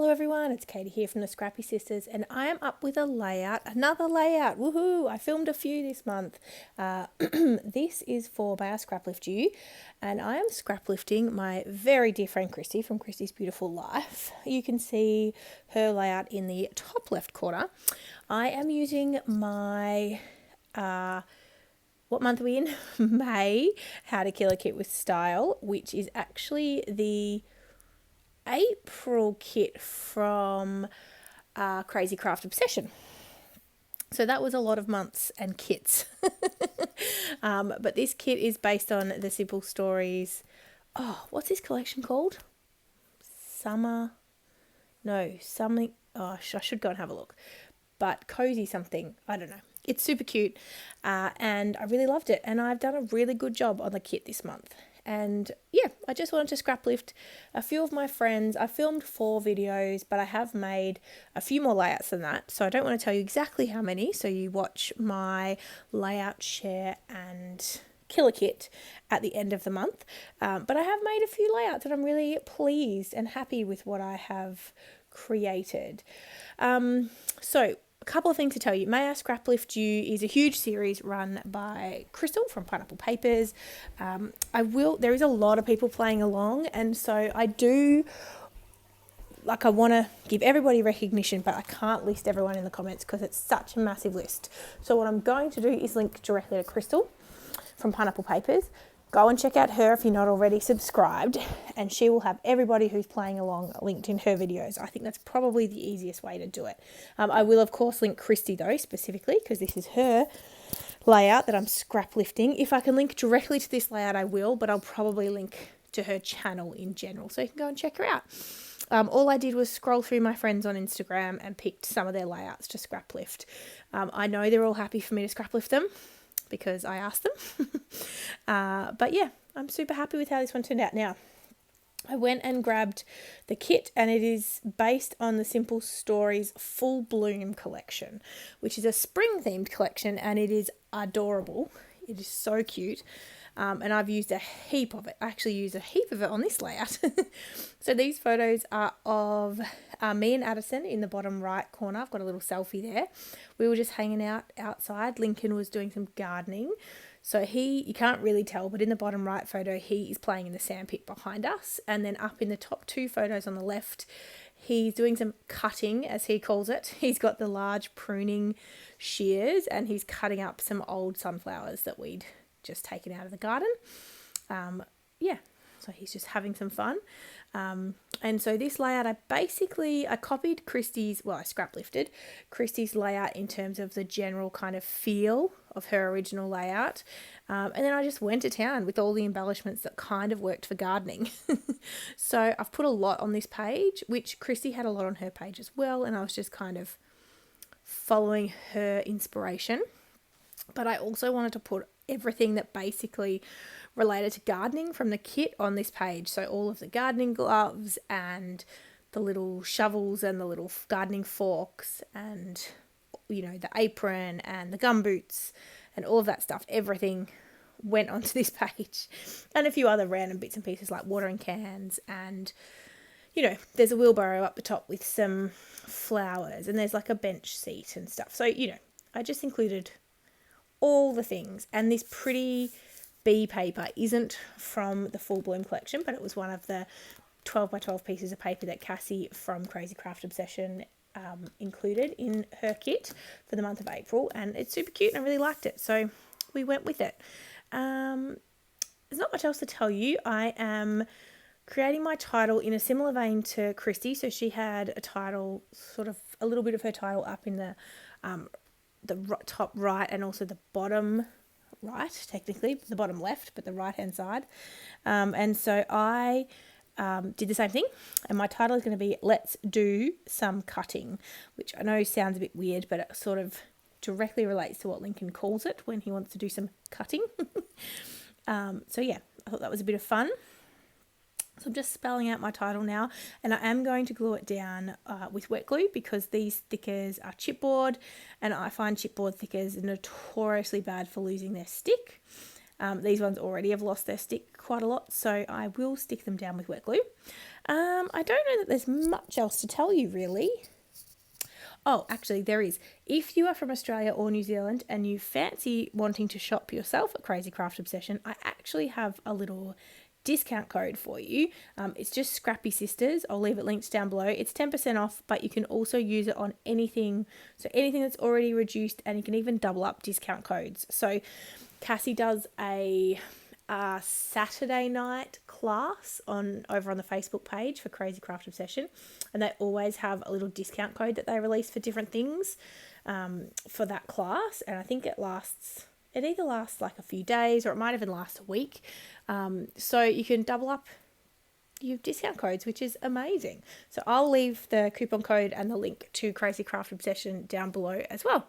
Hello everyone, it's Katie here from the Scrappy Sisters, and I am up with another layout, woohoo! I filmed a few this month. This is for mayiscrapliftyou, and I am scraplifting my very dear friend Christy from Christy's Beautiful Life. You can see her layout in the top left corner. I am using my, what month are we in? May, How to Kill a Kit with Style, which is actually the April kit from Crazy Craft Obsession. So that was a lot of months and kits. But this kit is based on the Simple Stories. Oh, what's this collection called? Something. Oh, I should go and have a look. But Cozy something. I don't know. It's super cute. And I really loved it. And I've done a really good job on the kit this month. And yeah, I just wanted to scraplift a few of my friends. I filmed 4 videos, but I have made a few more layouts than that. So I don't want to tell you exactly how many. So you watch my layout, share and killer kit at the end of the month. But I have made a few layouts and I'm really pleased and happy with what I have created. So a couple of things to tell you. May I Scraplift You is a huge series run by Crystal from Pineapple Papers. There is a lot of people playing along, and so I want to give everybody recognition, but I can't list everyone in the comments because it's such a massive list. So what I'm going to do is link directly to Crystal from Pineapple Papers. Go and check out her if you're not already subscribed, and she will have everybody who's playing along linked in her videos. I think that's probably the easiest way to do it. I will, of course, link Christy, though, specifically, because this is her layout that I'm scrap lifting. If I can link directly to this layout, I will, but I'll probably link to her channel in general, so you can go and check her out. All I did was scroll through my friends on Instagram and picked some of their layouts to scrap lift. I know they're all happy for me to scrap lift them, because I asked them. But yeah, I'm super happy with how this one turned out. Now, I went and grabbed the kit, and it is based on the Simple Stories Full Bloom collection, which is a spring themed collection, and it is adorable. It is so cute. And I've used a heap of it. I actually used a heap of it on this layout. So these photos are of me and Addison in the bottom right corner. I've got a little selfie there. We were just hanging out outside. Lincoln was doing some gardening. So you can't really tell, but in the bottom right photo, he is playing in the sandpit behind us. And then up in the top 2 photos on the left, he's doing some cutting, as he calls it. He's got the large pruning shears and he's cutting up some old sunflowers that we'd just taken out of the garden. So he's just having some fun. And so this layout, I copied I scrap lifted Christy's layout in terms of the general kind of feel of her original layout. And then I just went to town with all the embellishments that kind of worked for gardening. So I've put a lot on this page, which Christy had a lot on her page as well. And I was just kind of following her inspiration. But I also wanted to put everything that basically related to gardening from the kit on this page. So all of the gardening gloves and the little shovels and the little gardening forks and, the apron and the gumboots and all of that stuff. Everything went onto this page. And a few other random bits and pieces like watering cans and, there's a wheelbarrow up the top with some flowers and there's like a bench seat and stuff. So, I just included all the things. And this pretty bee paper isn't from the Full Bloom collection, but it was one of the 12 by 12 pieces of paper that Cassie from Crazy Craft Obsession included in her kit for the month of April, and it's super cute and I really liked it, so we went with it. There's not much else to tell you. I am creating my title in a similar vein to Christy, so she had a title, sort of a little bit of her title up in the top right and also the bottom right, technically the bottom left, but the right hand side. And so I did the same thing, and my title is going to be Let's Do Some Cutting, which I know sounds a bit weird, but it sort of directly relates to what Lincoln calls it when he wants to do some cutting. So yeah, I thought that was a bit of fun. So I'm just spelling out my title now, and I am going to glue it down with wet glue because these stickers are chipboard, and I find chipboard stickers notoriously bad for losing their stick. These ones already have lost their stick quite a lot, so I will stick them down with wet glue. I don't know that there's much else to tell you really. Oh, actually there is. If you are from Australia or New Zealand and you fancy wanting to shop yourself at Crazy Craft Obsession, I actually have a little discount code for you. It's just Scrappy Sisters. I'll leave it linked down below. It's 10% off, but you can also use it on anything. So anything that's already reduced, and you can even double up discount codes. So Cassie does a Saturday night class over on the Facebook page for Crazy Craft Obsession, and they always have a little discount code that they release for different things for that class, and I think it either lasts like a few days or it might even last a week, so you can double up your discount codes, which is amazing. So I'll leave the coupon code and the link to Crazy Craft Obsession down below as well.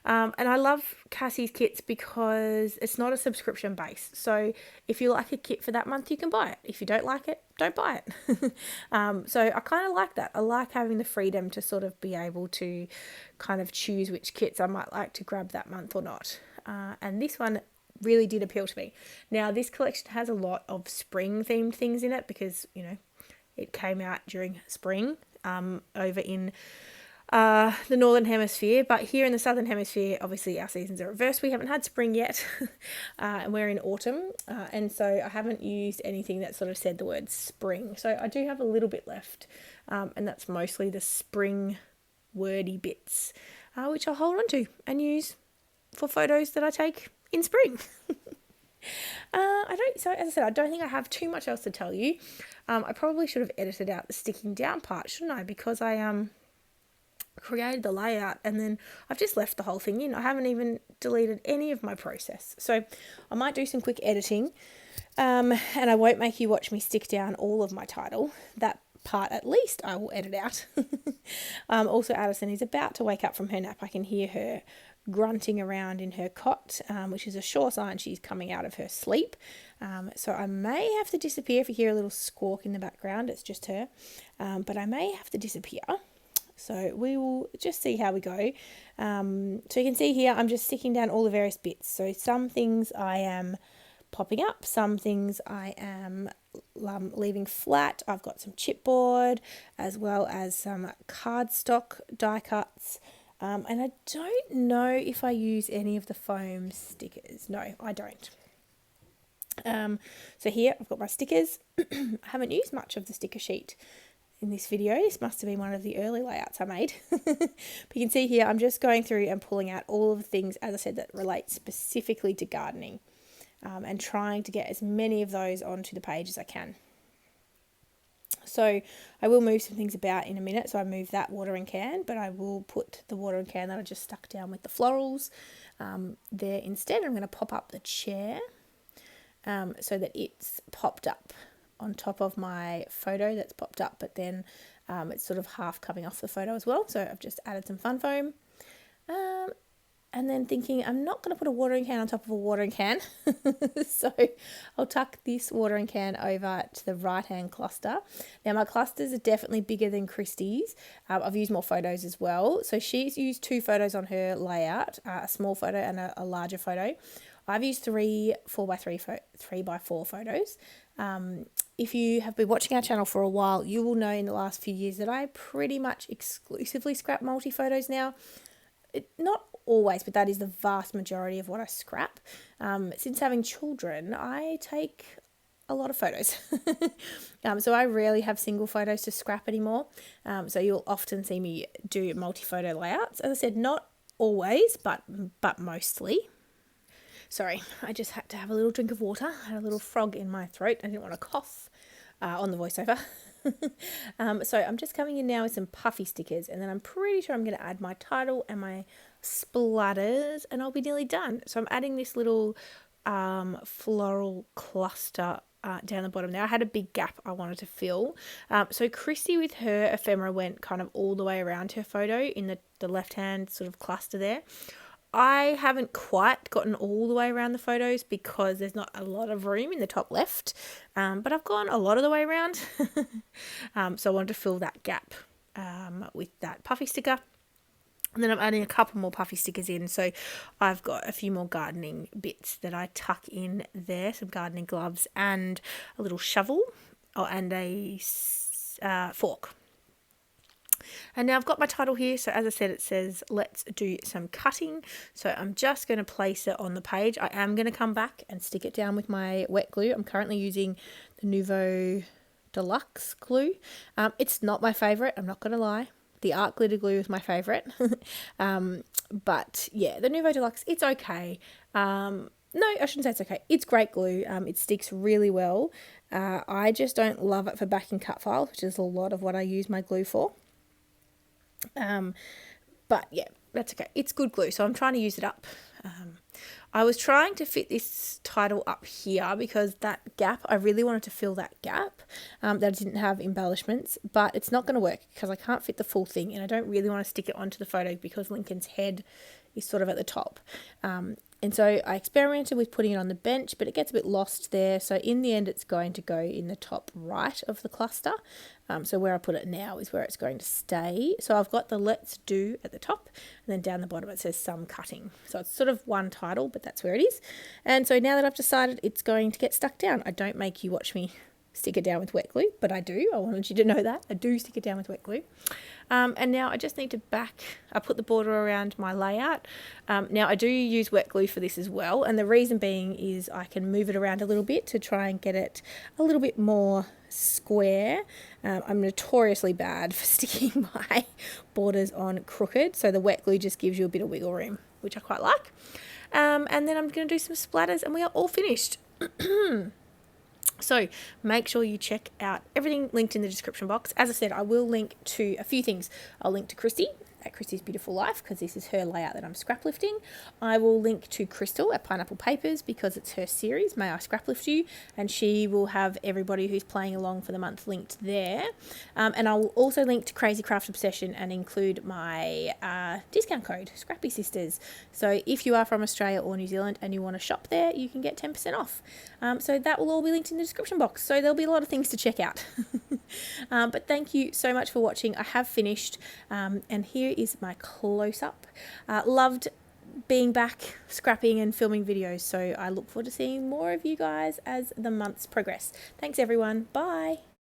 And I love Cassie's kits because it's not a subscription base. So if you like a kit for that month, you can buy it. If you don't like it, don't buy it. So I kind of like that. I like having the freedom to sort of be able to kind of choose which kits I might like to grab that month or not. And this one really did appeal to me. Now, this collection has a lot of spring themed things in it because, you know, it came out during spring over in the Northern Hemisphere, but here in the Southern Hemisphere, obviously our seasons are reversed. We haven't had spring yet, and we're in autumn, and so I haven't used anything that sort of said the word spring. So I do have a little bit left, and that's mostly the spring wordy bits, which I'll hold on to and use for photos that I take in spring. So as I said, I don't think I have too much else to tell you. I probably should have edited out the sticking down part, shouldn't I? Because I created the layout and then I've just left the whole thing in. I haven't even deleted any of my process. So I might do some quick editing, and I won't make you watch me stick down all of my title. That part at least I will edit out. Also, Addison is about to wake up from her nap. I can hear her grunting around in her cot, which is a sure sign she's coming out of her sleep. So I may have to disappear if you hear a little squawk in the background. It's just her, but I may have to disappear. So we will just see how we go. So you can see here, I'm just sticking down all the various bits. So some things I am popping up, some things I am leaving flat. I've got some chipboard as well as some cardstock die cuts. And I don't know if I use any of the foam stickers. No, I don't. So here I've got my stickers. I haven't used much of the sticker sheet in this video. This must have been one of the early layouts I made. But you can see here I'm just going through and pulling out all of the things, as I said, that relate specifically to gardening, and trying to get as many of those onto the page as I can. So I will move some things about in a minute. So I moved that watering can, but I will put the watering can that I just stuck down with the florals there instead. I'm going to pop up the chair so that it's popped up on top of my photo that's popped up, but then it's sort of half coming off the photo as well. So I've just added some fun foam, and then thinking I'm not going to put a watering can on top of a watering can. So I'll tuck this watering can over to the right hand cluster. Now my clusters are definitely bigger than Christy's. I've used more photos as well. So she's used 2 photos on her layout, a small photo and a larger photo. I've used 3 4x4 photos. If you have been watching our channel for a while, you will know in the last few years that I pretty much exclusively scrap multi-photos now. Not always, but that is the vast majority of what I scrap. Since having children, I take a lot of photos. So I rarely have single photos to scrap anymore. So you'll often see me do multi-photo layouts. As I said, not always, but mostly. Sorry, I just had to have a little drink of water. I had a little frog in my throat. I didn't want to cough on the voiceover. So I'm just coming in now with some puffy stickers, and then I'm pretty sure I'm going to add my title and my splatters, and I'll be nearly done. So I'm adding this little floral cluster down the bottom there. I had a big gap I wanted to fill. So Christy with her ephemera went kind of all the way around her photo in the left-hand sort of cluster there. I haven't quite gotten all the way around the photos because there's not a lot of room in the top left, but I've gone a lot of the way around. So I wanted to fill that gap with that puffy sticker. And then I'm adding a couple more puffy stickers in. So I've got a few more gardening bits that I tuck in there. Some gardening gloves and a little shovel and a fork. And now I've got my title here. So as I said, it says, let's do some cutting. So I'm just going to place it on the page. I am going to come back and stick it down with my wet glue. I'm currently using the Nouveau Deluxe glue. It's not my favourite, I'm not going to lie. The art glitter glue is my favourite. But yeah, the Nouveau Deluxe, it's okay. No, I shouldn't say it's okay. It's great glue. It sticks really well. I just don't love it for backing cut files, which is a lot of what I use my glue for. But yeah, that's okay. It's good glue, so I'm trying to use it up. I was trying to fit this title up here because that gap, I really wanted to fill that gap that didn't have embellishments, but it's not going to work because I can't fit the full thing, and I don't really want to stick it onto the photo because Lincoln's head is sort of at the top. And so I experimented with putting it on the bench, but it gets a bit lost there. So in the end, it's going to go in the top right of the cluster. So where I put it now is where it's going to stay. So I've got the let's do at the top, and then down the bottom it says some cutting. So it's sort of one title, but that's where it is. And so now that I've decided it's going to get stuck down, I don't make you watch me stick it down with wet glue, but I do. I wanted you to know that. I do stick it down with wet glue. And now I just need to I put the border around my layout. Now I do use wet glue for this as well, and the reason being is I can move it around a little bit to try and get it a little bit more square. I'm notoriously bad for sticking my borders on crooked, so the wet glue just gives you a bit of wiggle room, which I quite like. And then I'm going to do some splatters, and we are all finished. So make sure you check out everything linked in the description box. As I said, I will link to a few things. I'll link to Christy at Christy's Beautiful Life because this is her layout that I'm scrap lifting. I will link to Crystal at Pineapple Papers because it's her series, May I Scraplift You, and she will have everybody who's playing along for the month linked there. And I will also link to Crazy Craft Obsession and include my discount code, Scrappy Sisters. So if you are from Australia or New Zealand and you want to shop there, you can get 10% off. So that will all be linked in the description box. So there'll be a lot of things to check out. But thank you so much for watching. I have finished, and here is my close-up. Loved being back scrapping and filming videos, so I look forward to seeing more of you guys as the months progress. Thanks everyone. Bye.